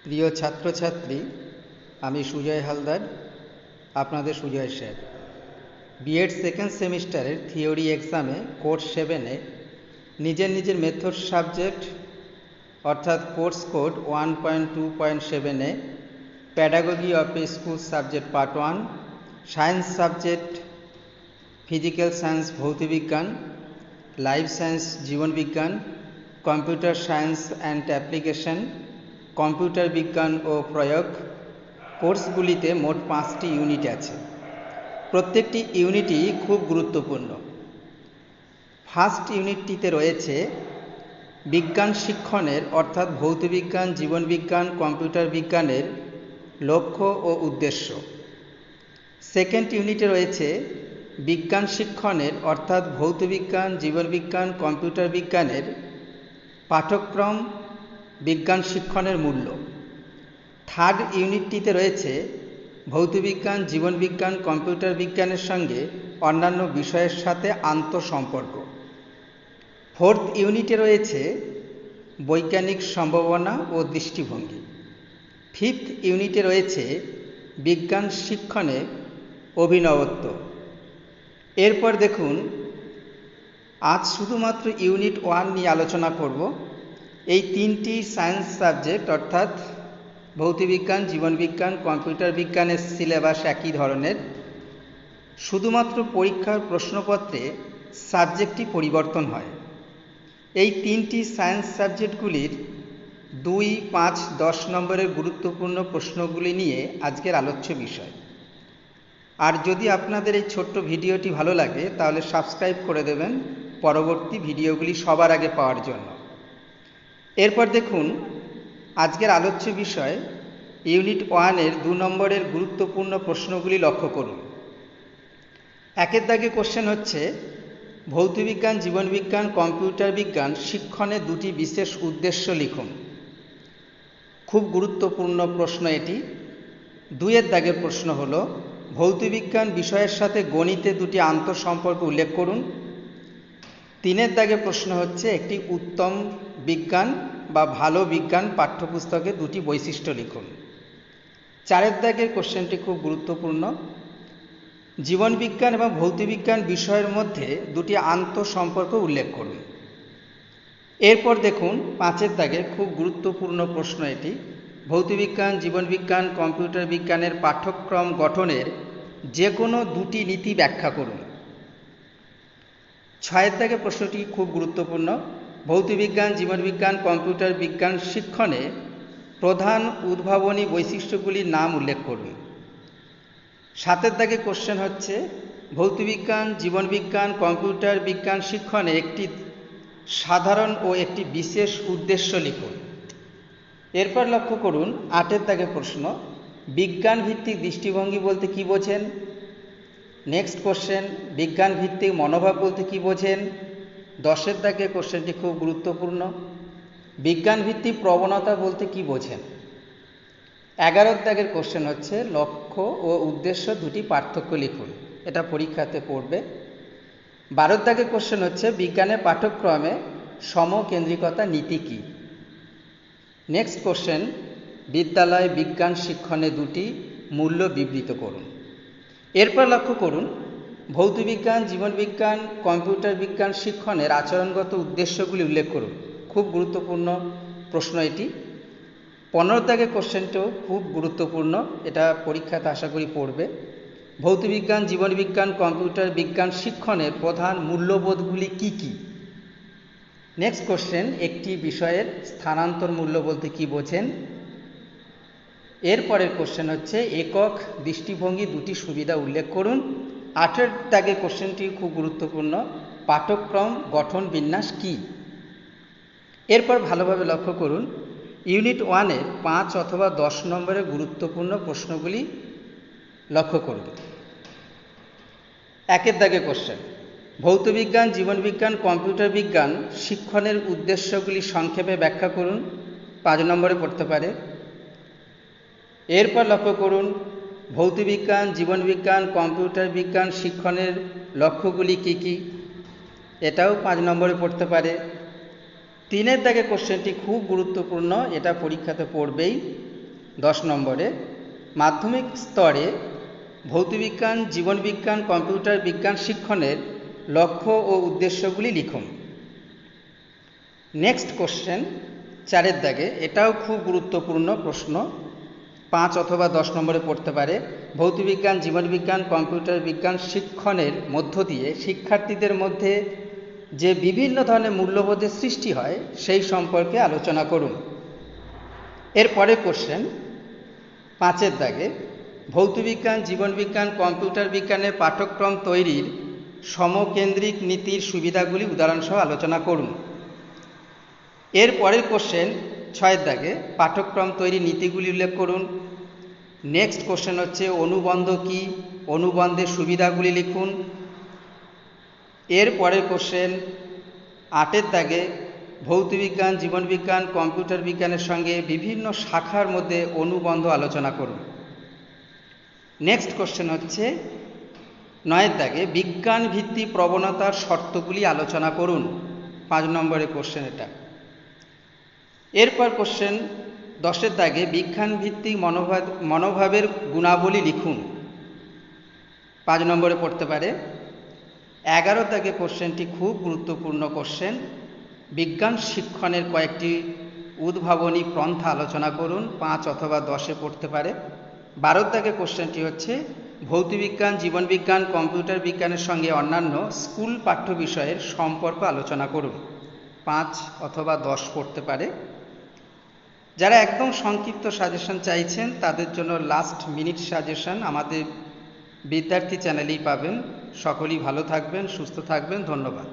প্রিয় ছাত্রছাত্রী, আমি সুজয় হালদার, আপনাদের সুজয় স্যার। বিএড সেকেন্ড সেমিস্টারের থিওরি এক্সামে কোর্স 7-এ নিজের মেথড সাবজেক্ট অর্থাৎ course code 1.2.7A, pedagogy of a school subject part 1, science subject physical science ভৌতবিজ্ঞান, লাইফ সায়েন্স জীবনবিজ্ঞান, কম্পিউটার সায়েন্স অ্যান্ড অ্যাপ্লিকেশন, কম্পিউটার বিজ্ঞান ও প্রয়োগ কোর্সগুলিতে মোট 5টি ইউনিট আছে। প্রত্যেকটি ইউনিটই খুব গুরুত্বপূর্ণ। ফার্স্ট ইউনিটটিতে রয়েছে বিজ্ঞান শিক্ষণের অর্থাৎ ভৌতবিজ্ঞান, জীবনবিজ্ঞান, কম্পিউটার বিজ্ঞানের লক্ষ্য ও উদ্দেশ্য। সেকেন্ড ইউনিটে রয়েছে বিজ্ঞান শিক্ষণের অর্থাৎ ভৌতবিজ্ঞান, জীবনবিজ্ঞান, কম্পিউটার বিজ্ঞানের পাঠ্যক্রম, বিজ্ঞান শিক্ষণের মূল্য। থার্ড ইউনিটটিতে রয়েছে ভৌতবিজ্ঞান, জীবনবিজ্ঞান, কম্পিউটার বিজ্ঞানের সঙ্গে অন্যান্য বিষয়ের সাথে আন্তঃসম্পর্ক। ফোর্থ ইউনিটে রয়েছে বৈজ্ঞানিক সম্ভাবনা ও দৃষ্টিভঙ্গি। ফিফথ ইউনিটে রয়েছে বিজ্ঞান শিক্ষণে অভিনবত্ব। এরপর দেখুন, আজ শুধুমাত্র ইউনিট 1 নিয়ে আলোচনা করব। এই 3টি সায়েন্স সাবজেক্ট অর্থাৎ ভৌতবিজ্ঞান, জীবনবিজ্ঞান, কম্পিউটার বিজ্ঞানের সিলেবাস একই ধরনের, শুধুমাত্র পরীক্ষার প্রশ্নপত্রে সাবজেক্টটি পরিবর্তন হয়। এই 3টি সায়েন্স সাবজেক্টগুলির 2, 5, 10 নম্বরের গুরুত্বপূর্ণ প্রশ্নগুলি নিয়ে আজকের আলোচ্য বিষয়। আর যদি আপনাদের এই ছোট্ট ভিডিওটি ভালো লাগে তাহলে সাবস্ক্রাইব করে দেবেন পরবর্তী ভিডিওগুলি সবার আগে পাওয়ার জন্য। এরপর দেখুন, আজকের আলোচ্য বিষয় ইউনিট 1-এর 2 নম্বরের গুরুত্বপূর্ণ প্রশ্নগুলি লক্ষ্য করুন। একের দাগে কোশ্চেন হচ্ছে, ভৌতবিজ্ঞান, জীবনবিজ্ঞান, কম্পিউটার বিজ্ঞান শিক্ষণে 2টি বিশেষ উদ্দেশ্য লিখুন। খুব গুরুত্বপূর্ণ প্রশ্ন এটি। 2-এর দাগের প্রশ্ন হলো, ভৌতবিজ্ঞান বিষয়ের সাথে গণিতে 2টি আন্তঃসম্পর্ক উল্লেখ করুন। 3-এর দাগে প্রশ্ন হচ্ছে, একটি উত্তম বিজ্ঞান বা ভালো বিজ্ঞান পাঠ্যপুস্তকে 2টি বৈশিষ্ট্য লিখুন। 4-এর দাগের কোশ্চেনটি খুব গুরুত্বপূর্ণ। জীবনবিজ্ঞান এবং ভৌতবিজ্ঞান বিষয়ের মধ্যে 2টি আন্তঃসম্পর্ক উল্লেখ করুন। এরপর দেখুন, 5-এর দাগের খুব গুরুত্বপূর্ণ প্রশ্ন এটি। ভৌতবিজ্ঞান, জীবনবিজ্ঞান, কম্পিউটার বিজ্ঞানের পাঠ্যক্রম গঠনের যে কোনো 2টি নীতি ব্যাখ্যা করুন। 6-এর দাগের প্রশ্নটি খুব গুরুত্বপূর্ণ। ভৌতবিজ্ঞান, জীবনবিজ্ঞান, কম্পিউটার বিজ্ঞান শিক্ষণে প্রধান উদ্ভাবনী বৈশিষ্ট্যগুলির নাম উল্লেখ করুন। 7-এর দাগে কোশ্চেন হচ্ছে, ভৌতবিজ্ঞান, জীবনবিজ্ঞান, কম্পিউটার বিজ্ঞান শিক্ষণে একটি সাধারণ ও একটি বিশেষ উদ্দেশ্য লিখুন। এরপর লক্ষ্য করুন, 8-এর দাগে প্রশ্ন, বিজ্ঞান ভিত্তিক দৃষ্টিভঙ্গি বলতে কী বোঝেন? নেক্সট কোশ্চেন, বিজ্ঞান ভিত্তিক মনোভাব বলতে কী বোঝেন? 10-এর দাগে কোশ্চেনটি খুব গুরুত্বপূর্ণ, বিজ্ঞান ভিত্তিক প্রবণতা বলতে কী বোঝেন? 11-এর দাগের কোশ্চেন হচ্ছে, লক্ষ্য ও উদ্দেশ্য 2টি পার্থক্য লিখুন। এটা পরীক্ষাতে পড়বে। 12-এর দাগের কোশ্চেন হচ্ছে, বিজ্ঞানের পাঠ্যক্রমে সমকেন্দ্রিকতা নীতি কী? নেক্সট কোশ্চেন, বিদ্যালয় বিজ্ঞান শিক্ষণে 2টি মূল্য বিবৃত করুন। এরপর লক্ষ্য করুন, ভৌতবিজ্ঞান, জীবনবিজ্ঞান, কম্পিউটার বিজ্ঞান শিক্ষণের আচরণগত উদ্দেশ্যগুলি উল্লেখ করুন। খুব গুরুত্বপূর্ণ প্রশ্ন এটি। 15-এর দাগের কোশ্চেনটিও খুব গুরুত্বপূর্ণ, এটা পরীক্ষাতে আশা করি পড়বে। ভৌতবিজ্ঞান, জীবনবিজ্ঞান, কম্পিউটার বিজ্ঞান শিক্ষণের প্রধান মূল্যবোধগুলি কী কী? নেক্সট কোশ্চেন, একটি বিষয়ের স্থানান্তর মূল্য বলতে কী বোঝেন? এরপরের কোশ্চেন হচ্ছে, একক দৃষ্টিভঙ্গি 2টি সুবিধা উল্লেখ করুন। 8-এর দাগের কোশ্চেনটি খুব গুরুত্বপূর্ণ, পাঠ্যক্রম গঠন বিন্যাস কী? এরপর ভালোভাবে লক্ষ্য করুন, ইউনিট 1-এর 5 অথবা 10 নম্বরের গুরুত্বপূর্ণ প্রশ্নগুলি লক্ষ্য করুন। 1-এর দাগে কোশ্চেন, ভৌতবিজ্ঞান, জীবনবিজ্ঞান, কম্পিউটার বিজ্ঞান শিক্ষণের উদ্দেশ্যগুলি সংক্ষেপে ব্যাখ্যা করুন। 5 নম্বরে পড়তে পারে। এরপর লক্ষ্য করুন, ভৌতবিজ্ঞান, জীবনবিজ্ঞান, কম্পিউটার বিজ্ঞান শিক্ষণের লক্ষ্যগুলি কী কী? এটাও 5 নম্বরে পড়তে পারে। 3-এর দাগে কোশ্চেনটি খুব গুরুত্বপূর্ণ, এটা পরীক্ষাতে পড়বেই। 10 নম্বরে মাধ্যমিক স্তরে ভৌতবিজ্ঞান, জীবনবিজ্ঞান, কম্পিউটার বিজ্ঞান শিক্ষণের লক্ষ্য ও উদ্দেশ্যগুলি লিখুন। নেক্সট কোশ্চেন 4 দাগে, এটাও খুব গুরুত্বপূর্ণ প্রশ্ন, 5 অথবা 10 নম্বরে পড়তে পারে। ভৌতবিজ্ঞান, জীবনবিজ্ঞান, কম্পিউটার বিজ্ঞান শিক্ষণের মধ্য দিয়ে শিক্ষার্থীদের মধ্যে যে বিভিন্ন ধরনের মূল্যবোধের সৃষ্টি হয় সেই সম্পর্কে আলোচনা করুন। এরপরে কোশ্চেন 5 দাগে, ভৌতবিজ্ঞান, জীবনবিজ্ঞান, কম্পিউটার বিজ্ঞানের পাঠ্যক্রম তৈরির সমকেন্দ্রিক নীতির সুবিধাগুলি উদাহরণসহ আলোচনা করুন। এর পরের কোশ্চেন 6 দাগে, পাঠ্যক্রম তৈরি নীতিগুলি উল্লেখ করুন। নেক্সট কোশ্চেন হচ্ছে অনুবন্ধ কি, অনুবন্ধের সুবিধাগুলি লিখুন। এর পরের কোশ্চেন 8 দাগে, ভৌতবিজ্ঞান, জীবনবিজ্ঞান, কম্পিউটার বিজ্ঞানের সঙ্গে বিভিন্ন শাখার মধ্যে অনুবন্ধ আলোচনা করুন। নেক্সট কোশ্চেন হচ্ছে 9 দাগে, বিজ্ঞান ভিত্তিক প্রবণতার শর্তগুলি আলোচনা করুন। 5 নম্বরের কোশ্চেন এটা। এরপর কোশ্চেন 10 দাগে, বিজ্ঞান ভিত্তিক মনোভাবের গুণাবলী লিখুন। 5 নম্বরে পড়তে পারে। 11 দাগে কোশ্চেনটি খুব গুরুত্বপূর্ণ কোশ্চেন, বিজ্ঞান শিক্ষণের কয়েকটি উদ্ভাবনী পন্থা আলোচনা করুন। 5 অথবা 10-এ পড়তে পারে। 12 দাগে কোশ্চেনটি হচ্ছে ভৌতবিজ্ঞান, জীবনবিজ্ঞান, কম্পিউটার বিজ্ঞানের সঙ্গে অন্যান্য স্কুল পাঠ্য বিষয়ের সম্পর্ক আলোচনা করুন। 5 অথবা 10 পড়তে পারে। যারা একদম সংক্ষিপ্ত সাজেশন চাইছেন তাদের জন্য লাস্ট মিনিট সাজেশন আমাদের বিদ্যার্থী চ্যানেলেই পাবেন। সকলেই ভালো থাকবেন, সুস্থ থাকবেন। ধন্যবাদ।